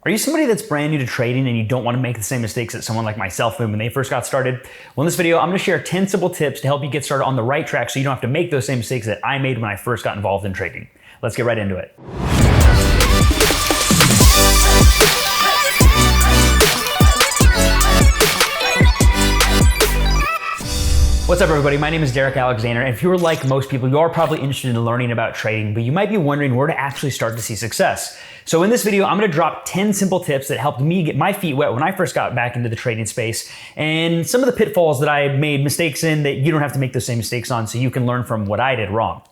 Are you somebody that's brand new to trading and you don't want to make the same mistakes that someone like myself did when they first got started? Well, in this video, I'm going to share 10 simple tips to help you get started on the right track so you don't have to make those same mistakes that I made when I first got involved in trading. Let's get right into it. What's up, everybody? My name is Derek Alexander, and if you're like most people, you are probably interested in learning about trading, but you might be wondering where to actually start to see success. So in this video, I'm going to drop 10 simple tips that helped me get my feet wet when I first got back into the trading space, and some of the pitfalls that I made mistakes in that you don't have to make those same mistakes on, so you can learn from what I did wrong.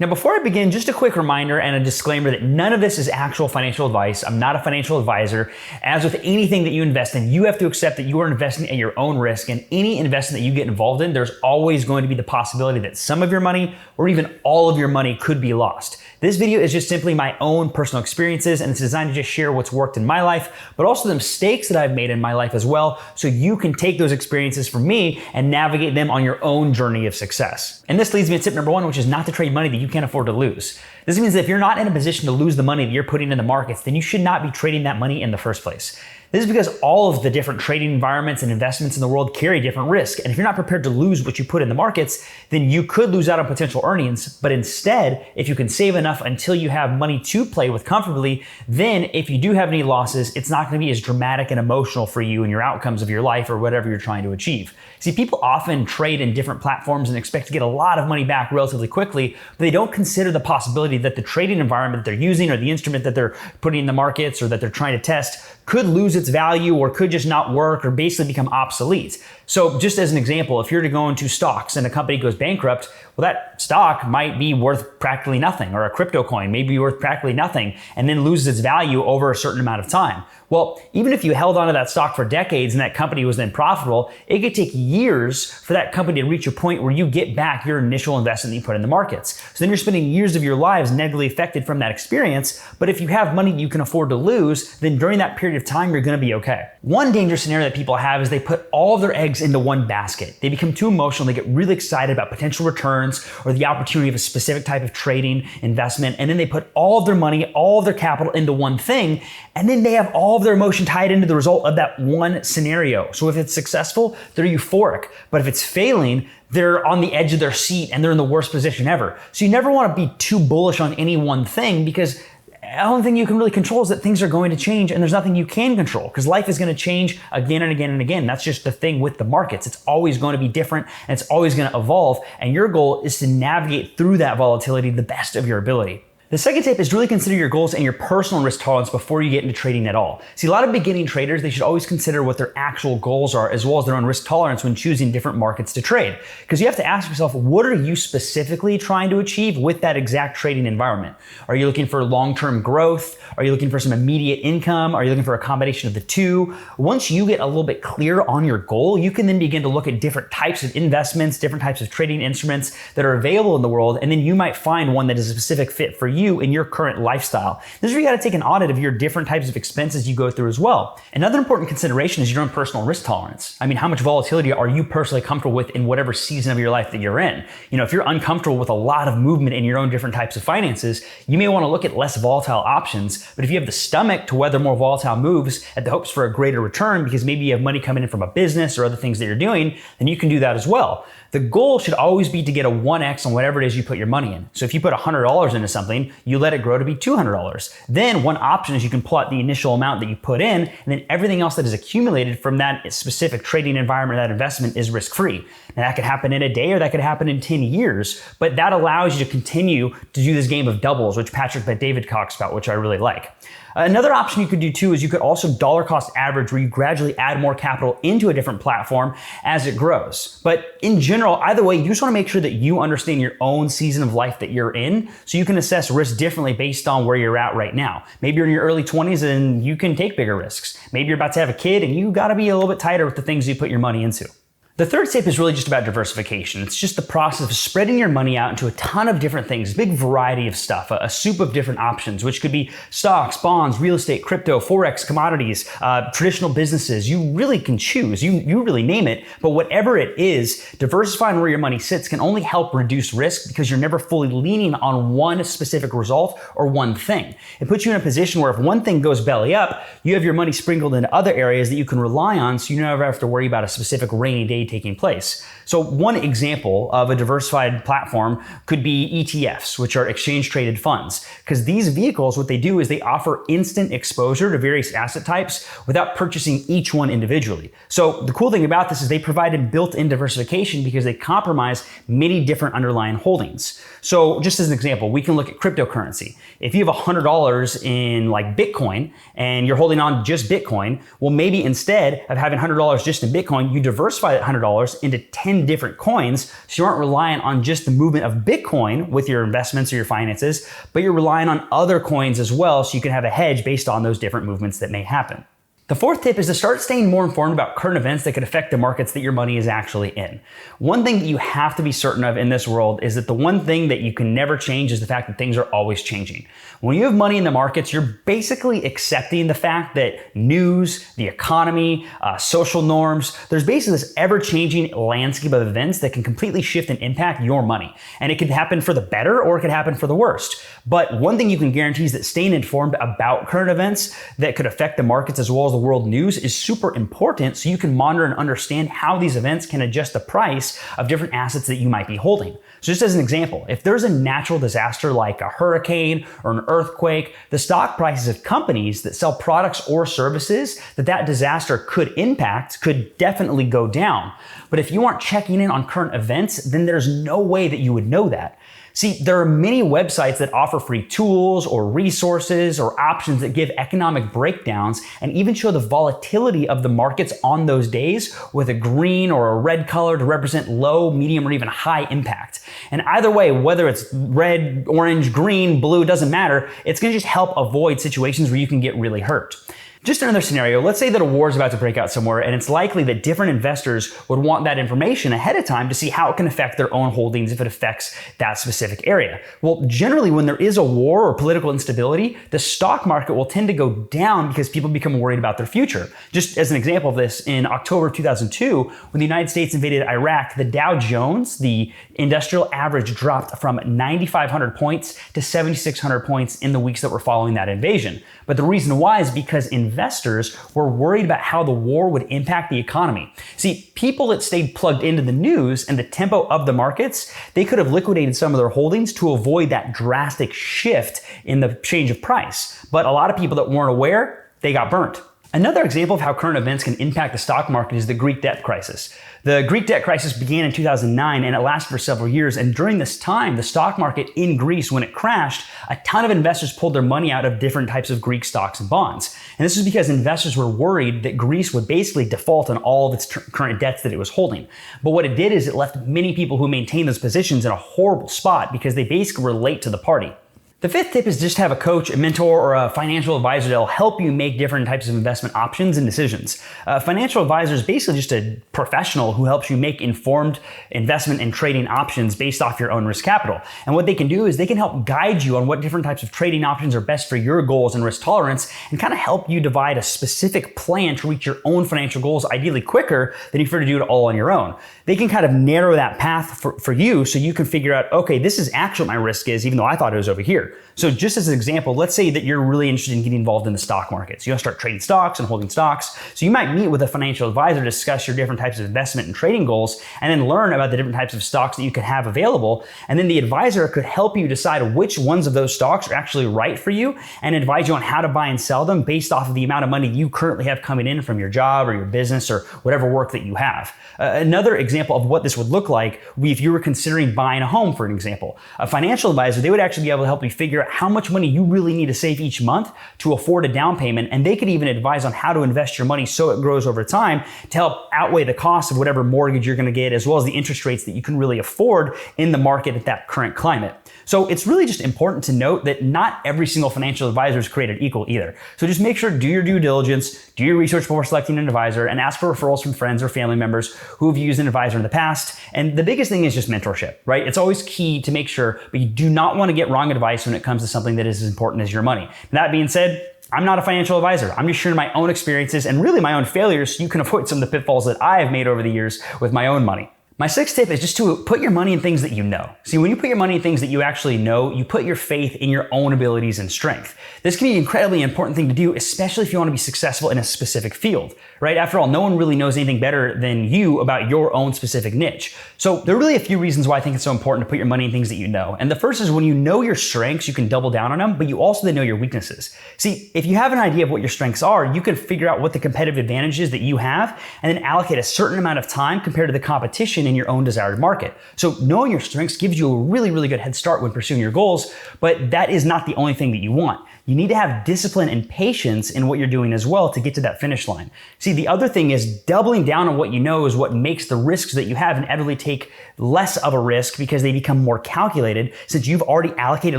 Now, before I begin, just a quick reminder and a disclaimer that none of this is actual financial advice. I'm not a financial advisor. As with anything that you invest in, you have to accept that you are investing at your own risk, and any investment that you get involved in, there's always going to be the possibility that some of your money or even all of your money could be lost. This video is just simply my own personal experiences, and it's designed to just share what's worked in my life, but also the mistakes that I've made in my life as well, so you can take those experiences from me and navigate them on your own journey of success. And this leads me to tip number one, which is not to trade money that you can't afford to lose. This means that if you're not in a position to lose the money that you're putting in the markets, then you should not be trading that money in the first place. This is because all of the different trading environments and investments in the world carry different risk. And if you're not prepared to lose what you put in the markets, then you could lose out on potential earnings. But instead, if you can save enough until you have money to play with comfortably, then if you do have any losses, it's not going to be as dramatic and emotional for you and your outcomes of your life or whatever you're trying to achieve. See, people often trade in different platforms and expect to get a lot of money back relatively quickly, but they don't consider the possibility that the trading environment that they're using or the instrument that they're putting in the markets or that they're trying to test could lose its value or could just not work or basically become obsolete. So just as an example, if you're to go into stocks and a company goes bankrupt, well, that stock might be worth practically nothing, or a crypto coin may be worth practically nothing and then loses its value over a certain amount of time. Well, even if you held onto that stock for decades and that company was then profitable, it could take years for that company to reach a point where you get back your initial investment that you put in the markets. So then you're spending years of your lives negatively affected from that experience. But if you have money that you can afford to lose, then during that period of time, you're going to be okay. One dangerous scenario that people have is they put all of their eggs into one basket. They become too emotional. They get really excited about potential returns or the opportunity of a specific type of trading investment. And then they put all of their money, all of their capital into one thing. And then they have all of their emotion tied into the result of that one scenario. So if it's successful, they're euphoric. But if it's failing, they're on the edge of their seat and they're in the worst position ever. So you never want to be too bullish on any one thing, because the only thing you can really control is that things are going to change and there's nothing you can control, because life is going to change again and again and again. That's just the thing with the markets. It's always going to be different and it's always going to evolve. And your goal is to navigate through that volatility the best of your ability. The second tip is to really consider your goals and your personal risk tolerance before you get into trading at all. See, a lot of beginning traders, they should always consider what their actual goals are as well as their own risk tolerance when choosing different markets to trade. Because you have to ask yourself, what are you specifically trying to achieve with that exact trading environment? Are you looking for long-term growth? Are you looking for some immediate income? Are you looking for a combination of the two? Once you get a little bit clear on your goal, you can then begin to look at different types of investments, different types of trading instruments that are available in the world, and then you might find one that is a specific fit for you in your current lifestyle. This is where you got to take an audit of your different types of expenses you go through as well. Another important consideration is your own personal risk tolerance. I mean, how much volatility are you personally comfortable with in whatever season of your life that you're in? You know, if you're uncomfortable with a lot of movement in your own different types of finances, you may want to look at less volatile options. But if you have the stomach to weather more volatile moves at the hopes for a greater return, because maybe you have money coming in from a business or other things that you're doing, then you can do that as well. The goal should always be to get a 1x on whatever it is you put your money in. So if you put $100 into something, you let it grow to be $200. Then one option is you can pull out the initial amount that you put in, and then everything else that is accumulated from that specific trading environment, that investment, is risk-free. Now that could happen in a day or that could happen in 10 years, but that allows you to continue to do this game of doubles, which Patrick Bet-David talks about, which I really like. Another option you could do too is you could also dollar cost average, where you gradually add more capital into a different platform as it grows. But in general, either way, you just want to make sure that you understand your own season of life that you're in, so you can assess risk differently based on where you're at right now. Maybe you're in your early 20s and you can take bigger risks. Maybe you're about to have a kid and you got to be a little bit tighter with the things you put your money into. The third tip is really just about diversification. It's just the process of spreading your money out into a ton of different things, big variety of stuff, a soup of different options, which could be stocks, bonds, real estate, crypto, forex, commodities, traditional businesses. You really can choose. You really name it. But whatever it is, diversifying where your money sits can only help reduce risk because you're never fully leaning on one specific result or one thing. It puts you in a position where if one thing goes belly up, you have your money sprinkled into other areas that you can rely on, so you never have to worry about a specific rainy day taking place. So one example of a diversified platform could be ETFs, which are exchange traded funds, because these vehicles, what they do is they offer instant exposure to various asset types without purchasing each one individually. So the cool thing about this is they provide built-in diversification because they compromise many different underlying holdings. So just as an example, we can look at cryptocurrency. If you have $100 in like Bitcoin and you're holding on to just Bitcoin, well, maybe instead of having $100 just in Bitcoin, you diversify that $100 into 10 different coins, so you aren't reliant on just the movement of Bitcoin with your investments or your finances, but you're relying on other coins as well, so you can have a hedge based on those different movements that may happen. The fourth tip is to start staying more informed about current events that could affect the markets that your money is actually in. One thing that you have to be certain of in this world is that the one thing that you can never change is the fact that things are always changing. When you have money in the markets, you're basically accepting the fact that news, the economy, social norms, there's basically this ever-changing landscape of events that can completely shift and impact your money. And it could happen for the better or it could happen for the worst. But one thing you can guarantee is that staying informed about current events that could affect the markets as well as the world news is super important, so you can monitor and understand how these events can adjust the price of different assets that you might be holding. So just as an example, if there's a natural disaster like a hurricane or an earthquake, the stock prices of companies that sell products or services that disaster could impact could definitely go down. But if you aren't checking in on current events, then there's no way that you would know that. See, there are many websites that offer free tools or resources or options that give economic breakdowns and even show the volatility of the markets on those days with a green or a red color to represent low, medium, or even high impact. And either way, whether it's red, orange, green, blue, doesn't matter, it's gonna just help avoid situations where you can get really hurt. Just another scenario, let's say that a war is about to break out somewhere and it's likely that different investors would want that information ahead of time to see how it can affect their own holdings if it affects that specific area. Well, generally when there is a war or political instability, the stock market will tend to go down because people become worried about their future. Just as an example of this, in October 2002, when the United States invaded Iraq, the Dow Jones, the industrial average, dropped from 9,500 points to 7,600 points in the weeks that were following that invasion. But the reason why is because investors were worried about how the war would impact the economy. See, people that stayed plugged into the news and the tempo of the markets, they could have liquidated some of their holdings to avoid that drastic shift in the change of price. But a lot of people that weren't aware, they got burnt. Another example of how current events can impact the stock market is the Greek debt crisis. The Greek debt crisis began in 2009 and it lasted for several years. And during this time, the stock market in Greece, when it crashed, a ton of investors pulled their money out of different types of Greek stocks and bonds. And this is because investors were worried that Greece would basically default on all of its current debts that it was holding. But what it did is it left many people who maintained those positions in a horrible spot because they basically were late to the party. The fifth tip is just have a coach, a mentor, or a financial advisor that'll help you make different types of investment options and decisions. A financial advisor is basically just a professional who helps you make informed investment and trading options based off your own risk capital. And what they can do is they can help guide you on what different types of trading options are best for your goals and risk tolerance and kind of help you divide a specific plan to reach your own financial goals, ideally quicker than if you were to do it all on your own. They can kind of narrow that path for you so you can figure out, okay, this is actually what my risk is, even though I thought it was over here. So just as an example, let's say that you're really interested in getting involved in the stock markets. You want to start trading stocks and holding stocks. So you might meet with a financial advisor to discuss your different types of investment and trading goals and then learn about the different types of stocks that you could have available. And then the advisor could help you decide which ones of those stocks are actually right for you and advise you on how to buy and sell them based off of the amount of money you currently have coming in from your job or your business or whatever work that you have. Another example of what this would look like would be if you were considering buying a home, for an example. A financial advisor, they would actually be able to help you figure figure out how much money you really need to save each month to afford a down payment, and they could even advise on how to invest your money so it grows over time to help outweigh the cost of whatever mortgage you're going to get, as well as the interest rates that you can really afford in the market at that current climate. So it's really just important to note that not every single financial advisor is created equal either. So just make sure to do your due diligence, do your research before selecting an advisor, and ask for referrals from friends or family members who have used an advisor in the past. And the biggest thing is just mentorship, right? It's always key to make sure, but you do not want to get wrong advice when it comes to something that is as important as your money. That being said, I'm not a financial advisor. I'm just sharing my own experiences and really my own failures so you can avoid some of the pitfalls that I have made over the years with my own money. My sixth tip is just to put your money in things that you know. See, when you put your money in things that you actually know, you put your faith in your own abilities and strength. This can be an incredibly important thing to do, especially if you want to be successful in a specific field, right? After all, no one really knows anything better than you about your own specific niche. So there are really a few reasons why I think it's so important to put your money in things that you know. And the first is when you know your strengths, you can double down on them, but you also then know your weaknesses. See, if you have an idea of what your strengths are, you can figure out what the competitive advantages that you have and then allocate a certain amount of time compared to the competition in your own desired market. So knowing your strengths gives you a really, really good head start when pursuing your goals, but that is not the only thing that you want. You need to have discipline and patience in what you're doing as well to get to that finish line. See, the other thing is doubling down on what you know is what makes the risks that you have inevitably take less of a risk because they become more calculated since you've already allocated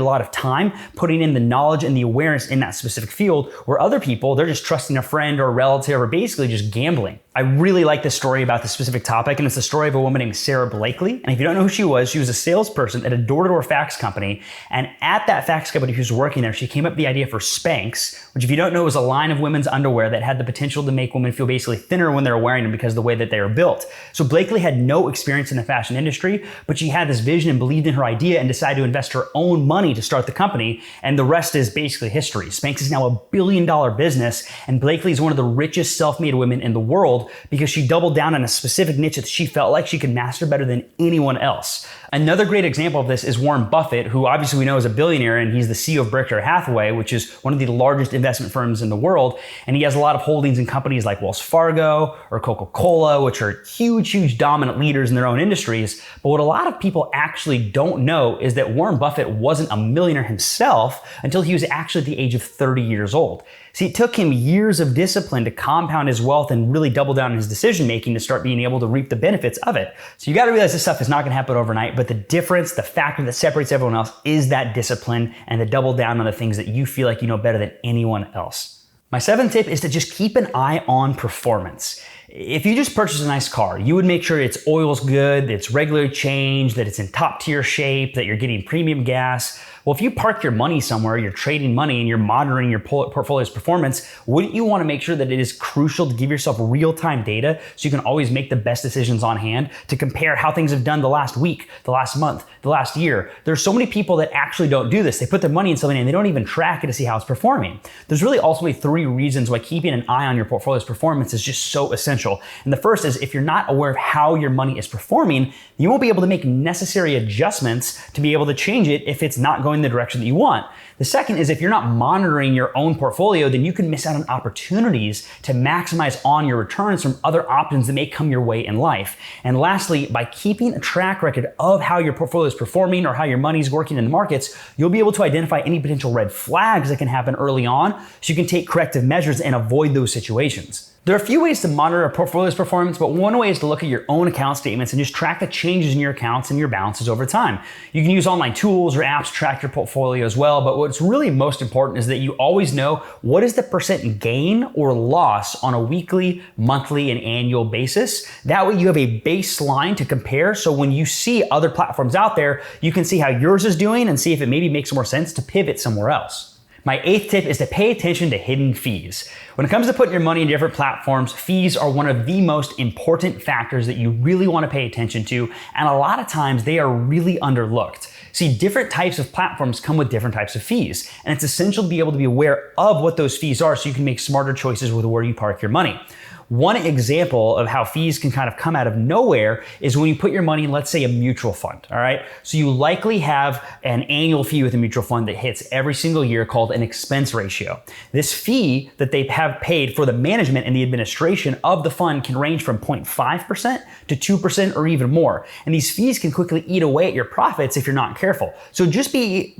a lot of time putting in the knowledge and the awareness in that specific field, where other people, they're just trusting a friend or a relative or basically just gambling. I really like this story about this specific topic, and it's the story of a woman named Sarah Blakely. And if you don't know who she was a salesperson at a door-to-door fax company. And at that fax company who was working there, she came up with the idea for Spanx, which if you don't know was a line of women's underwear that had the potential to make women feel basically thinner when they're wearing them because of the way that they are built. So Blakely had no experience in the fashion industry, but she had this vision and believed in her idea and decided to invest her own money to start the company. And the rest is basically history. Spanx is now $1 billion business, and Blakely is one of the richest self-made women in the world because she doubled down on a specific niche that she felt like she could master better than anyone else. Another great example of this is Warren Buffett, who obviously we know is a billionaire, and he's the CEO of Berkshire Hathaway, which is one of the largest investment firms in the world. And he has a lot of holdings in companies like Wells Fargo or Coca-Cola, which are huge dominant leaders in their own industries. But what a lot of people actually don't know is that Warren Buffett wasn't a millionaire himself until he was actually at the age of 30 years old. See, it took him years of discipline to compound his wealth and really double down on his decision making to start being able to reap the benefits of it. So you got to realize this stuff is not going to happen overnight, but the difference, the factor that separates everyone else is that discipline and the double down on the things that you feel like you know better than anyone else. My seventh tip is to just keep an eye on performance. If you just purchase a nice car, you would make sure its oil's good, that it's regularly changed, that it's in top tier shape, that you're getting premium gas. Well, if you park your money somewhere, you're trading money and you're monitoring your portfolio's performance, wouldn't you want to make sure that it is crucial to give yourself real-time data so you can always make the best decisions on hand to compare how things have done the last week, the last month, the last year? There's so many people that actually don't do this. They put their money in something and they don't even track it to see how it's performing. There's really ultimately three reasons why keeping an eye on your portfolio's performance is just so essential. And the first is if you're not aware of how your money is performing, you won't be able to make necessary adjustments to be able to change it if it's not going the direction that you want. The second is if you're not monitoring your own portfolio, then you can miss out on opportunities to maximize on your returns from other options that may come your way in life. And lastly, by keeping a track record of how your portfolio is performing or how your money's working in the markets, you'll be able to identify any potential red flags that can happen early on so you can take corrective measures and avoid those situations. There are a few ways to monitor a portfolio's performance, but one way is to look at your own account statements and just track the changes in your accounts and your balances over time. You can use online tools or apps to track your portfolio as well, but what's really most important is that you always know what is the percent gain or loss on a weekly, monthly, and annual basis. That way you have a baseline to compare, so when you see other platforms out there, you can see how yours is doing and see if it maybe makes more sense to pivot somewhere else. My eighth tip is to pay attention to hidden fees. When it comes to putting your money in different platforms, fees are one of the most important factors that you really want to pay attention to, and a lot of times they are really underlooked. See, different types of platforms come with different types of fees, and it's essential to be able to be aware of what those fees are so you can make smarter choices with where you park your money. One example of how fees can kind of come out of nowhere is when you put your money in, let's say, a mutual fund, all right? So you likely have an annual fee with a mutual fund that hits every single year called an expense ratio. This fee that they have paid for the management and the administration of the fund can range from 0.5% to 2% or even more. And these fees can quickly eat away at your profits if you're not careful. So just be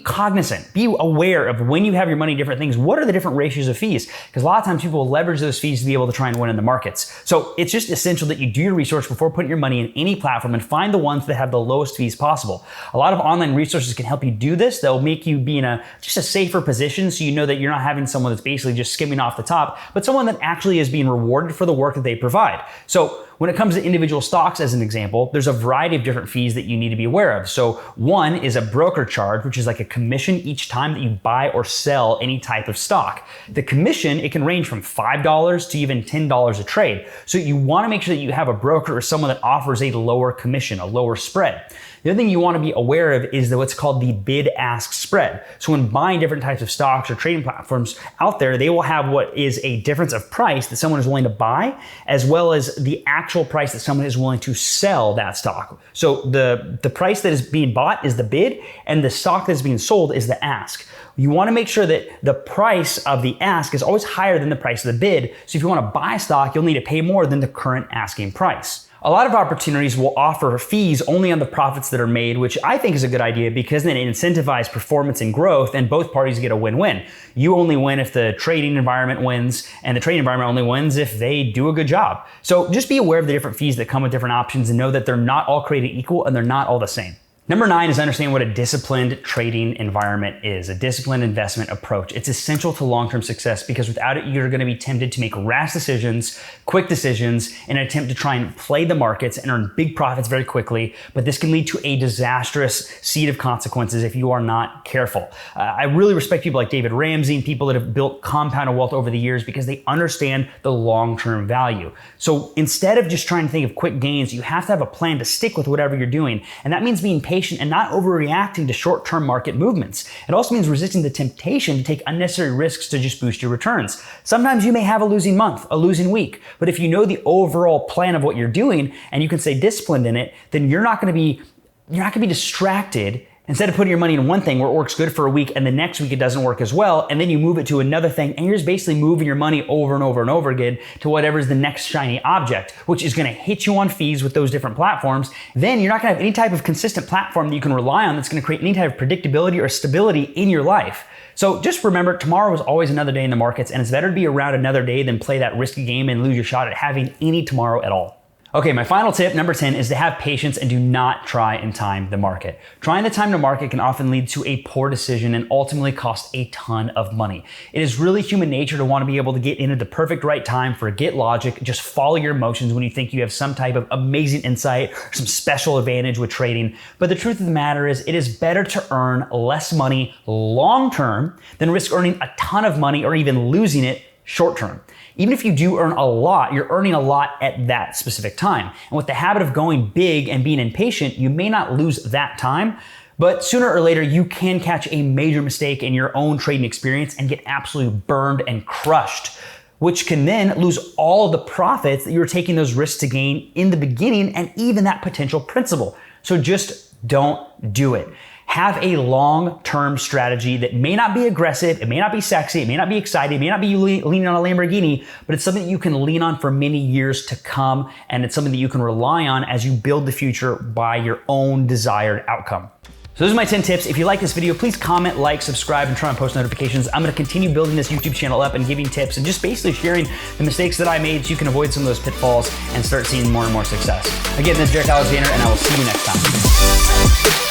cognizant, be aware of when you have your money in different things, what are the different ratios of fees? Because a lot of times people will leverage those fees to be able to try and win in the markets. So it's just essential that you do your research before putting your money in any platform and find the ones that have the lowest fees possible. A lot of online resources can help you do this. They'll make you be in just a safer position, so you know that you're not having someone that's basically just skimming off the top, but someone that actually is being rewarded for the work that they provide. So when it comes to individual stocks, as an example, there's a variety of different fees that you need to be aware of. So one is a broker charge, which is like a commission each time that you buy or sell any type of stock. The commission, it can range from $5 to even $10 a trade. So you want to make sure that you have a broker or someone that offers a lower commission, a lower spread. The other thing you want to be aware of is what's called the bid-ask spread. So when buying different types of stocks or trading platforms out there, they will have what is a difference of price that someone is willing to buy, as well as the actual price that someone is willing to sell that stock. So the price that is being bought is the bid, and the stock that is being sold is the ask. You want to make sure that the price of the ask is always higher than the price of the bid. So if you want to buy stock, you'll need to pay more than the current asking price. A lot of opportunities will offer fees only on the profits that are made, which I think is a good idea because then it incentivizes performance and growth, and both parties get a win-win. You only win if the trading environment wins, and the trading environment only wins if they do a good job. So just be aware of the different fees that come with different options and know that they're not all created equal and they're not all the same. Number 9 is understand what a disciplined trading environment is, a disciplined investment approach. It's essential to long-term success because without it, you're going to be tempted to make rash decisions, quick decisions, in an attempt to try and play the markets and earn big profits very quickly. But this can lead to a disastrous seed of consequences if you are not careful. I really respect people like David Ramsey and people that have built compounded wealth over the years because they understand the long-term value. So instead of just trying to think of quick gains, you have to have a plan to stick with whatever you're doing. And that means being patient and not overreacting to short-term market movements. It also means resisting the temptation to take unnecessary risks to just boost your returns. Sometimes you may have a losing month, a losing week, but if you know the overall plan of what you're doing and you can stay disciplined in it, then you're not going to be distracted. Instead of putting your money in one thing where it works good for a week and the next week it doesn't work as well, and then you move it to another thing, and you're just basically moving your money over and over and over again to whatever's the next shiny object, which is going to hit you on fees with those different platforms. Then you're not going to have any type of consistent platform that you can rely on that's going to create any type of predictability or stability in your life. So just remember, tomorrow is always another day in the markets, and it's better to be around another day than play that risky game and lose your shot at having any tomorrow at all. Okay, my final tip, number 10, is to have patience and do not try and time the market. Trying to time the market can often lead to a poor decision and ultimately cost a ton of money. It is really human nature to want to be able to get in at the perfect right time, forget logic, just follow your emotions when you think you have some type of amazing insight or some special advantage with trading. But the truth of the matter is, it is better to earn less money long-term than risk earning a ton of money or even losing it short-term. Even if you do earn a lot, you're earning a lot at that specific time. And with the habit of going big and being impatient, you may not lose that time, but sooner or later you can catch a major mistake in your own trading experience and get absolutely burned and crushed, which can then lose all of the profits that you were taking those risks to gain in the beginning and even that potential principal. So just don't do it. Have a long-term strategy that may not be aggressive, it may not be sexy, it may not be exciting, it may not be leaning on a Lamborghini, but it's something that you can lean on for many years to come, and it's something that you can rely on as you build the future by your own desired outcome. So those are my 10 tips. If you like this video, please comment, like, subscribe, and turn on post notifications. I'm going to continue building this YouTube channel up and giving tips and just basically sharing the mistakes that I made so you can avoid some of those pitfalls and start seeing more and more success. Again, this is Derek Alexander, and I will see you next time.